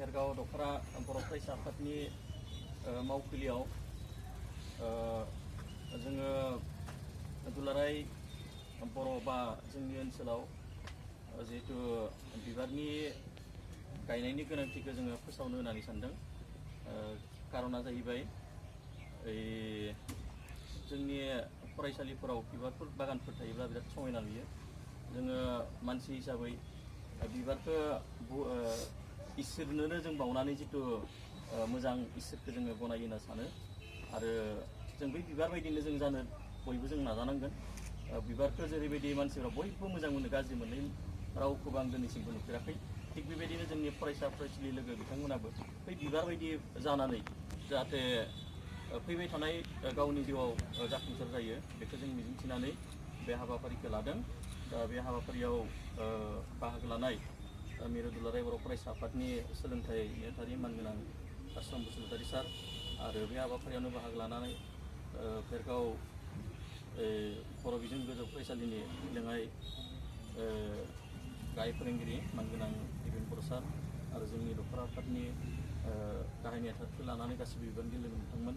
भेरगाव दखरा बर' फरायसा आफादनि मावखुलियाव जोङो दुलाराय बर' बा जोंनि ओनसोलाव जिहेतु बिबारनि गायनायनि गोनांथिखौ जोङो फोसावनो होननानै सानदों। कारना जाहैबाय जोंनि फरायसालिफोराव बिबारफोर बागानफोर थायोब्ला बिराद समायना नुयो। जोङो मानसि हिसाबै बिबारखौ इसोरनोनो जों बावनानै जितु मोजां इसोरखौ जोङो गनायो होनना सानो आरो जों बै बिबार बायदिनो जों जानो बयबो जों नाजानांगोन। बिबारखौ जेरैबायदि मानसिफ्रा बयबो मोजां मोनो, गाज्रि मोननाय रावखौबो आं दिनैसिमबो नुफेराखै। थिग बेबायदिनो जोंनि फरायसा फरायसुलि लोगो बिथांमोनाबो बै बिबार बायदि जानानै जाहाथे फैबाय थानाय गावनि जिउआव जाफुंसार जायो, बेखौ जों मिजिंथिनानै बे हाबाफारिखौ लादों। दा बे हाबाफारियाव बाहागो लानाय मिरु दुलाराय बर' फरायसा आफादनि सोलोंथाइ नेहाथारि मानगोनां कासम बसुमतारी सार आरो बे हाबाफारियावनो बाहागो लानानै भेरगाव बर' बिजों गोजौ फरायसालिनि लेङाइ गाहाय फोरोंगिरि मानगोनां बिपिन बर' सार आरो जोंनि दखरा आफादनि गाहाय नेहाथारखौ लानानै गासिबो बिबानगिरि लोगो नोंथांमोन,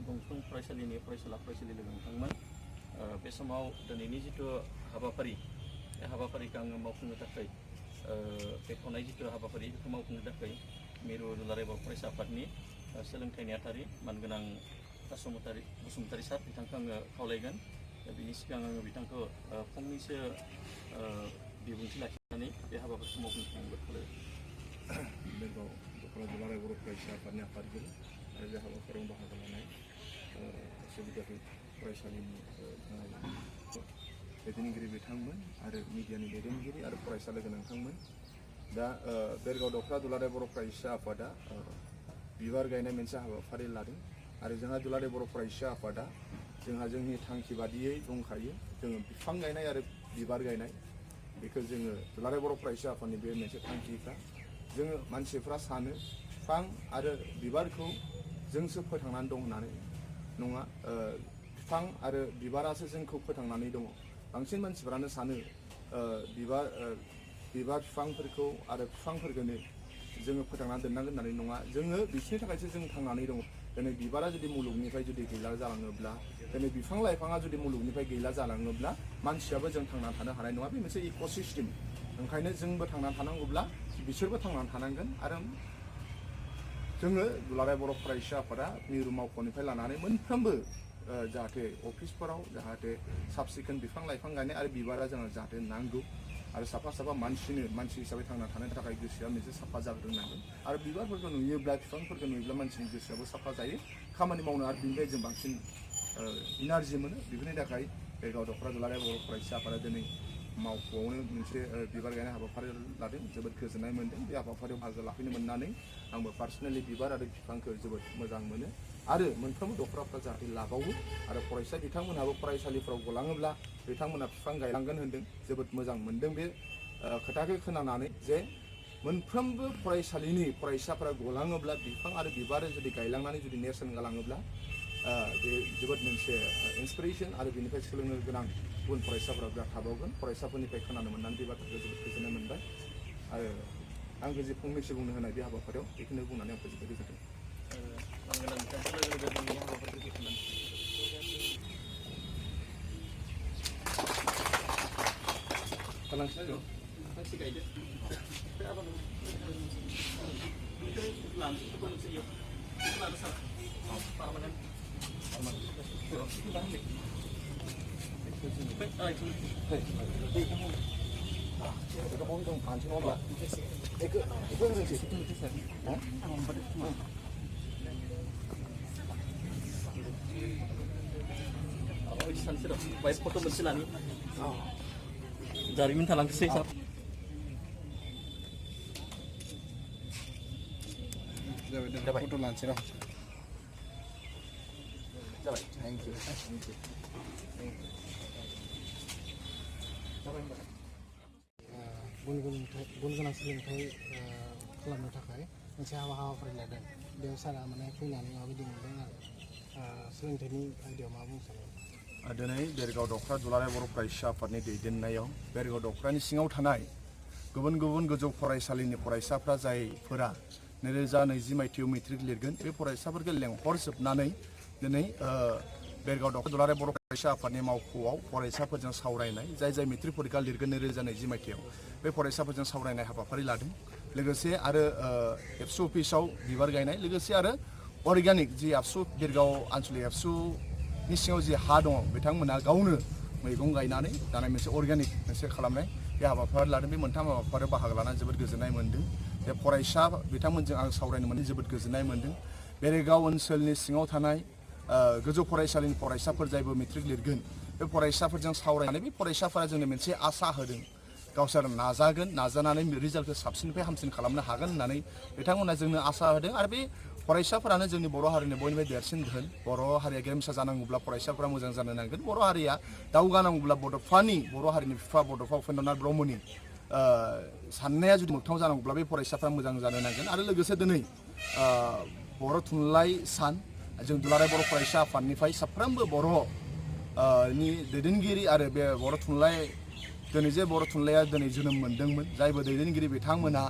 गंफ्रोम फरायसालिनि फरायसुला फरायसुलि लोगो नोंथांमोन। बे समाव दिनैनि जितु हाबाफारि, बे हाबाफारिखौ आङो मावफुंनो थाखाय बेखेवनाय जितु हाबाफारि बेखौ मावफुंनो थाखाय मिरु दुलाराय बर' फरायसा आफादनि सोलोंथाइ नेहाथारि मानगोनां बसुमतारी सार बिथांखौ आङो खावलायगोन। बिनि सिगां आङो बिथांखौ फंनैसो बिबुंथि लाखिनानै बे हाबाफारिखौ मावफुंनो थाखाय खावलायगोन। भेरगाव दखरा दुलाराय बर' फरायसा आफादनि आफादगिरि आरो बे हाबाफारियाव बाहागो लानाय गासैबो फरायसालिनि दैदेनगिरि बिथांमोन आरो मिडियानि दैदेनगिरि आरो फरायसा लोगो नोंथांमोन। दा भेरगाव दखरा दुलाराय बर' फरायसा आफादा बिबार गायनाय मोनसे हाबाफारि लादों आरो जोंहा दुलाराय बर' फरायसा आफादा जोंहा जोंनि थांखि बादियै दंखायो। जोङो बिफां गायनाय आरो बिबार गायनाय, बेखौ जोङो दुलाराय बर' फरायसा आफादनि बे मोनसे थांखिखा। जोङो मानसिफ्रा सानो बिफां आरो बिबारखौ जोंसो फोथांनानै दं होननानै, नङा। बिफां आरो बिबारासो जोंखौ फोथांनानै दङ। बांसिन मानसिफ्रानो सानो बिबार बिफांफोरखौ आरो बिफांफोरखौनो जोङो फोथांनानै दोननांगोन होननानै, नङा। जोङो बिसोरनि थाखायसो जों थांनानै दङ। दिनै बिबारा जुदि मुलुगनिफ्राय जुदि गैला जालाङोब्ला, दिनै बिफां लाइफाङा जुदि मुलुगनिफ्राय गैला जालाङोब्ला, मानसियाबो जों थांनानै थानो हानाय नङा। बे मोनसे इक'सिस्टेम। ओंखायनो जोंबो थांनानै थानांगौब्ला बिसोरबो थांनानै थानांगोन। आरो जोङो दुलाराय बर' फरायसा आफादा मिरु मावख'निफ्राय लानानै मोनफ्रोमबो जाहाथे अफिसफोराव जाहाथे साब सिखोन बिफां लाइफां गायनाय आरो बिबारा जोंनो जाहाथे नांगौ आरो साफा मानसि हिसाबै थांना थानो थाखाय गोसोआ मोनसे साफा जाग्रोनांगोन। आरो बिबारफोरखौ नुयोब्ला, बिफांफोरखौ नुयोब्ला मानसिनि गोसोआबो साफा जायो, खामानि मावनो आरो बिनिफ्राय जों बांसिन इनार्जि मोनो। बेफोरनि थाखाय भेरगाव दखरा दुलाराय बर' फरायसा आफादा दिनै मावख'आवनो मोनसे बिबार गायनाय हाबाफारि लादों। जोबोद गोजोननाय मोन्दों बे हाबाफारियाव बाहागो लाफैनो मोननानै। आंबो पार्सनेलि बिबार आरो बिफांखौ जोबोद मोजां मोनो आरो मोनफ्रोमबो दखराफ्रा जाहाथे लाबावो आरो फरायसा बिथांमोनहाबो फरायसालिफ्राव गलाङोब्ला बिथांमोनहा बिफां गायलांगोन होन्दों। जोबोद मोजां मोन्दों बे खोथाखौ खोनानानै, जे मोनफ्रोमबो फरायसालिनि फरायसाफोरा गलाङोब्ला बिफां आरो बिबार जुदि गायलांनानै जुदि नेरसोन गालाङोब्ला बे जोबोद मोनसे इन्सपिरेसन आरो बेनिफ्राय सोलोंनो गोनां गुबुन फरायसाफोरा बिराद थाबावगोन। फरायसाफोरनिफ्राय खोनानो मोननानै बे बाथ्राखौ जोबोद गोजोननाय मोनबाय आरो आंखौ जे फंनैसो बुंनो होनाय बे हाबाफारियाव बेखौनो बुंनानै आं फोजोबबाय। गोजोन्थों। फोटो मोनसे लानि जारिमिन थालांथोंसै सार। जाबाय फट' लानोसै र'। जाबाय। Thank you. गुन गोनां सोलोंथाइ खालामनो थाखाय मोनसे हाबाफारि लादों। बेयाव सारा माने फैनानै माबायदि मोनदों आरो सोलोंथाइनि आयदायाव मा बुंनो सानो? दिनै भेरगाव दखरा दुलाराय बर' फरायसा आफादनि दैदेननायाव भेरगाव दखरानि सिङाव थानाय गुबुन गुबुन गोजौ फरायसालिनि फरायसाफ्रा जायफोरा 2020 मायथाइयाव मेट्रिक लिरगोन बे फरायसाफोरखौ लेंहरजोबनानै दिनै बेरगाव दुलाराय बर' फरायसा आफादनि मावख'आव फरायसाफोरजों सावरायनाय जाय मेट्रिक फरिखा लिरगोन 2020 मायथाइयाव बे फरायसाफोरजों सावरायनाय हाबाफारि लादों लोगोसे आरो एबसु अफिसाव बिबार गायनाय लोगोसे आरो अर्गेनिक जि एबसु बेरगाव आनसलिक एबसुनि सिङाव जि हा दङ बिथांमोना गावनो मैगं गायनानै दानाय मोनसे अर्गेनिक मोनसे खालामनाय बे हाबाफारि लादों बे मोनथाम हाबाफारियाव बाहागो लानानै जोबोद गोजोननाय मोन्दों बे फरायसा बिथांमोनजों आं सावरायनो मोननानै जोबोद गोजोननाय मोन्दों बेरगाव ओनसोलनि सिङाव थानाय गोजौ फरायसालिनि फरायसाफोर जायबो मेट्रिक लिरगोन बे फरायसाफोरजों सावरायनानै बे फरायसाफोरा जोंनो मोनसे आसा होदों गावसोर नाजानानै रिजाल्टखौ साबसिननिफ्राय हामसिन खालामनो हागोन होननानै बिथांमोना जोंनो आसा होदों आरो बे फरायसाफोरानो जोंनि बर' हारिनि बयनिफ्राय देरसिन धोन बर' हारिया गेरेमसा जानांगौब्ला फरायसाफोरा मोजां जानो नांगोन बर' हारिया दावगानांगौब्ला बर' हारिनि बिफा बड'फा उपेन्द्रनाथ ब्रह्मनि साननाया जुदि मोगथाङाव जानांगौब्ला बे फरायसाफ्रा मोजां जानो नांगोन आरो लोगोसे दिनै बर' थुनलाइ सान जों दुलाराय बर' फरायसा आफादनिफ्राय साफ्रोमबो बर'नि दैदेनगिरि आरो बे बर' थुनलाइ दिनै जे बर' थुनलाइया दिनै जोनोम मोन्दोंमोन जायबो दैदेनगिरि बिथांमोनहा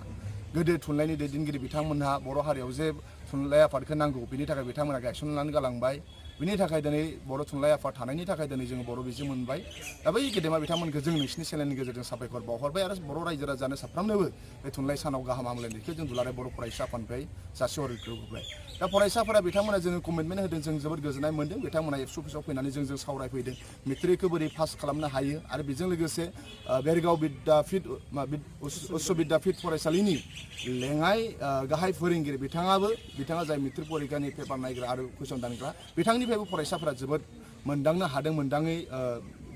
गोदो थुनलाइनि दैदेनगिरि बिथांमोनहा बर' हारियाव जे थुनलाइ आफादखौ नांगौ बिनि थाखाय बिथांमोना गायसननानै गालांबाय बिनि थाखाय दिनै बर' थुनलाइ आफाद थानायनि थाखाय दिनै जोङो बर' बिजों मोनबाय दा बै गेदेमा बिथांमोनखौ जों नोंसिनि चेनेलनि गेजेरजों साबायखर बावहरबाय आरो बर' रायजो राजानो साफ्रोमनोबो बे थुनलाइ सानाव गाहाम हामलायनायखौ जों दुलाराय बर' फरायसा आफादनिफ्राय जासिहरग्रोबाय दा फरायसाफोरा बिथांमोना जोङो कमिटमेन्ट होदों जों जोबोद गोजोननाय मोन्दों बिथांमोना एबसु अफिसाव फैनानै जोंजों सावरायफैदों मेट्रिकखौ बोरै पास खालामनो हायो आरो बेजों लोगोसे बेरगाव बिद्यापीठ उच्च बिद्यापीठ फरायसालिनि लेङाइ गाहाय फोरोंगिरि बिथाङा जाय मेट्रिक परिखानि पेपार नायग्रा आरो कुइसन दानग्रा बिथांनिफ्रायबो फरायसाफोरा जोबोद मोनदांनो हादों मोनदाङै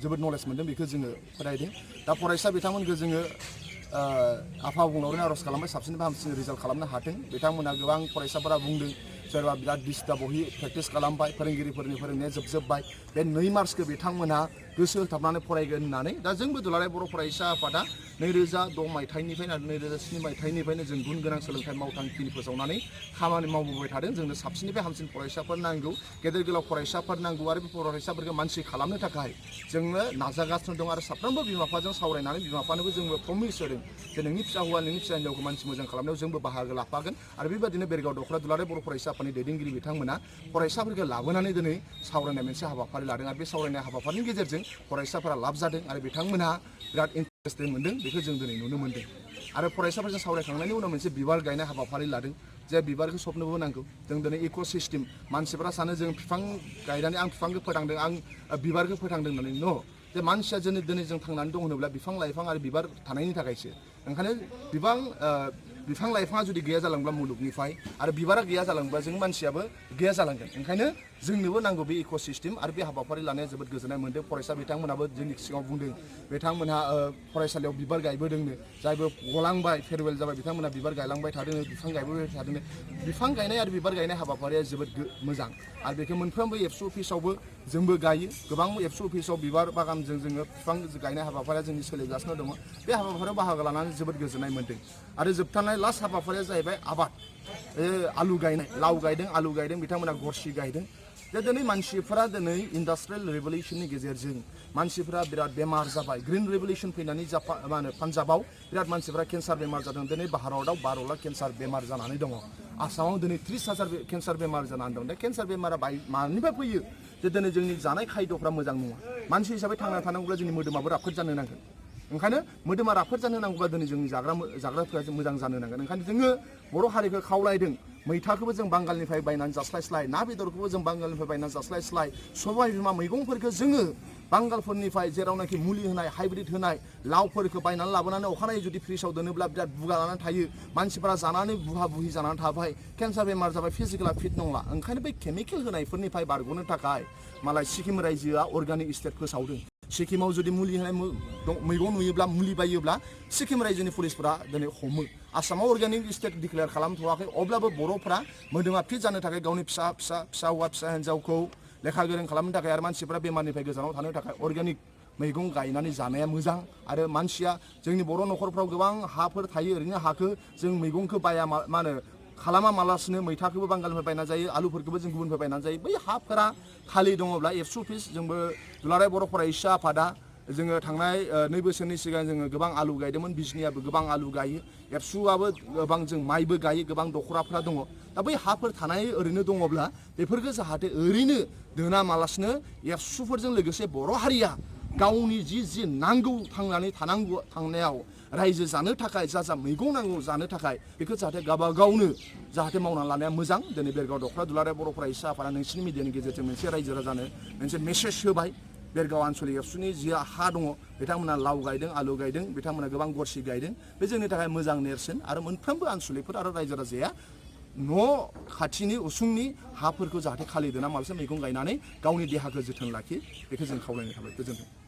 जोबोद नलेज मोन्दों बेखौ जोङो फरायदों दा फरायसा बिथांमोनखौ जोङो आफा बुंनावनो आर'ज खालामबाय साबसिननिफ्राय हामसिन रिजाल्ट खालामनो हाथों बिथांमोना गोबां फरायसाफोरा बुंदों सोरबा बिराद दिस्टा बहि प्रेक्टिस खालामबाय फोरोंगिरिफोरनि फोरोंनाया जोबजोब्बाय बे 2 मार्चखौ बिथांमोनहा गोसो होथाबनानै फरायगोन होननानै दा जोंबो दुलाराय बर' फरायसा आफादा 2006 मायथाइनिफ्रायनो आरो 2007 मायथाइनिफ्रायनो जों गुन गोनां सोलोंथाइ मावथांखि फोसावनानै खामानि मावबोबाय थादों जोंनो साबसिननिफ्राय हामसिन फरायसाफोर नांगौ गेदेर गोलाव फरायसाफोर नांगौ आरो बे फरायसाफोरखौ मानसि खालामनो थाखाय जोङो नाजागासिनो दं आरो साफ्रोमबो बिमा बिफाजों सावरायनानै बिमा बिफानोबो जोंबो प्रमिस होदों जे नोंनि फिसा हौवा नोंनि फिसा हिन्जावखौ मानसि मोजां खालामनायाव जोंबो बाहागो लाफागोन आरो बेबायदिनो बेरगाव दख'रा दुलाराय बर' फरायसा आफादनि दैदेनगिरि बिथांमोना फरायसाफोरखौ लाबोनानै दिनै सावरायनाय मोनसे हाबाफारि लादों आरो बे सावरायनाय हाबाफारिनि गेजेरजों फरायसाफोरा लाब जादों आरो बिथांमोनहा बिराद इन्टारेस्टेड मोन्दों बेखौ जों दिनै नुनो मोन्दों आरो फरायसाफोरजों सावरायखांनायनि उनाव मोनसे बिबार गायनाय हाबाफारि लादों जे बिबारखौ सबनोबो नांगौ जों दिनै इक' सिस्टेम मानसिफोरा सानो जों बिफां गायनानै आं बिफांखौ फोथांदों आं बिबारखौ फोथांदों होननानै न' जे मानसिया दिनै जों थांनानै दं होनोब्ला बिफां लाइफां आरो बिबार थानायनि थाखायसो ओंखायनो बिफां लाइफाङा जुदि गैया जालांब्ला मुलुगनिफ्राय आरो बिबारा गैया जालांब्ला जों मानसियाबो गैया जालांगोन ओंखायनो जोंनोबो नांगौ बे इक' सिस्टेम आरो बे हाबाफारि लानाया जोबोद गोजोननाय मोन्दों फरायसा बिथांमोनाबो जोंनि सिगाङाव बुंदों बिथांमोनहा फरायसालियाव बिबार गायबोदोंनो जायबो गलांबाय फेरवेल जाबाय बिथांमोना बिबार गायलांबाय थादों बिफां गायबोबाय थादों बिफां गायनाय आरो बिबार गायनाय हाबाफारिया जोबोद मोजां आरो बेखौ मोनफ्रोमबो एबसु अफिसावबो जोंबो गायो गोबां एबसु अफिसाव बिबार बागानजों जोङो बिफां गायनाय हाबाफारिया जोंनि सोलिगासिनो दङ बे हाबाफारियाव बाहागो लानानै जोबोद गोजोननाय मोन्दों आरो जोबथारनाय लास्ट हाबाफारिया जाहैबाय आबाद आलु गायनाय लाव गायदों आलु गायदों बिथांमोना गरसि गायदों दा दिनै मानसिफोरा दिनै इन्डास्ट्रियेल रेभलिउसननि गेजेरजों मानसिफोरा बिराद बेमार जाबाय ग्रिन रेभलिउसन फैनानै पान्जाबाव बिराद मानसिफोरा केन्सार बेमार जादों दिनै भारतआव 12 लाख केन्सार बेमार जानानै दङ आसामाव दिनै 30,000 केन्सार बेमार जानानै दं दा केन्सार बेमारा मानिफ्राय फैयो जे दिनै जोंनि जानाय खायद'फ्रा मोजां नङा मानसि हिसाबै थांना थानांगौब्ला जोंनि मोदोमाबो राफोद जानो नांगोन ओंखायनो मोदोमा राफोद जानो नांगौब्ला दिनै जोंनि जाग्राफोरा जों मोजां जानो नांगोन ओंखायनो जोङो बर' हारिखौ खावलायदों मैथाखौबो जों बांगालनिफ्राय बायनानै जास्लायस्लाय ना बेदरखौबो जों बांगालनिफ्राय बायनानै जास्लायस्लाय सबाय बिमा मैगंफोरखौ जोङो बांगालफोरनिफ्राय जेरावनाखि मुलि होनाय हाइब्रिद होनाय लावफोरखौ बायनानै लाबोनानै अखानायै जुदि फ्रिजआव दोनोब्ला बिराद बुगा लानानै थायो मानसिफोरा जानानै बुहा बुहि जानानै थाबाय केन्सार बेमार जाबाय फिजिकेला फिट नंला ओंखायनो बै केमिकेल होनायफोरनिफ्राय बारग'नो थाखाय मालाय सिक्किम रायजोआ अर्गानिक स्टेट फोसावदों सिक्किमाव जुदि मुलि होनाय मैगं नुयोब्ला मुलि बायोब्ला सिक्किम रायजोनि पुलिसफोरा दिनै हमो आसामाव अर्गानिक स्टेट डिक्लेयार खालामथ'वाखै अब्लाबो बर'फोरा मोदोमा फिट जानो थाखाय गावनि फिसा हौवा फिसा हिन्जावखौ लेखा गोरों खालामनो थाखाय आरो मानसिफोरा बेमारनिफ्राय गोजानाव थानो थाखाय अर्गानिक मैगं गायनानै जानाया मोजां आरो मानसिया जोंनि बर' न'खरफ्राव गोबां हाफोर थायो ओरैनो हाखौ जों मैगंखौ बाया मा होनो खालामा मालासिनो मैथाखौबो बांगालनिफ्राय बायना जायो आलुफोरखौबो जों गुबुननिफ्राय बायनानै जायो बै हाफोरा खालि दङब्ला एबसु अफिस जोंबो दुलाराय बर' फरायसा आफादा जोङो थांनाय 2 बोसोरनि सिगां जोङो गोबां आलु गायदोंमोन बिजनियाबो गोबां आलु गायो एबसुआबो गोबां जों माइबो गायो गोबां दखराफ्रा दङ दा बै हाफोर थानाय ओरैनो दङब्ला बेफोरखौ जाहाथे ओरैनो दोनामालासिनो एबसुफोरजों लोगोसे बर' हारिया गावनि जि नांगौ थांनानै थानायाव रायजो जानो थाखाय जा मैगं नांगौ जानो थाखाय बेखौ जाहाथे गावबा गावनो जाहाथे मावना लानाया मोजां दिनै बेरगाव दखरा दुलाराय बर' फरायसा आफादा नोंसिनि मिडियानि गेजेरजों मोनसे रायजो राजानो मोनसे मेसेज होबाय बेरगाव आनसलिक एबसुनि जि हा दङ बिथांमोना लाव गायदों आलु गायदों बिथांमोना गोबां गरसि गायदों बे जोंनि थाखाय मोजां नेरसोन आरो मोनफ्रोमबो आनसलिकफोर आरो रायजो राजाया न' खाथिनि उसुंनि हाफोरखौ जाहाथे खालि दोना मालासे मैगं गायनानै गावनि देहाखौ जोथोन लाखियो बेखौ जों खावलायनो थाबाय गोजोन्थों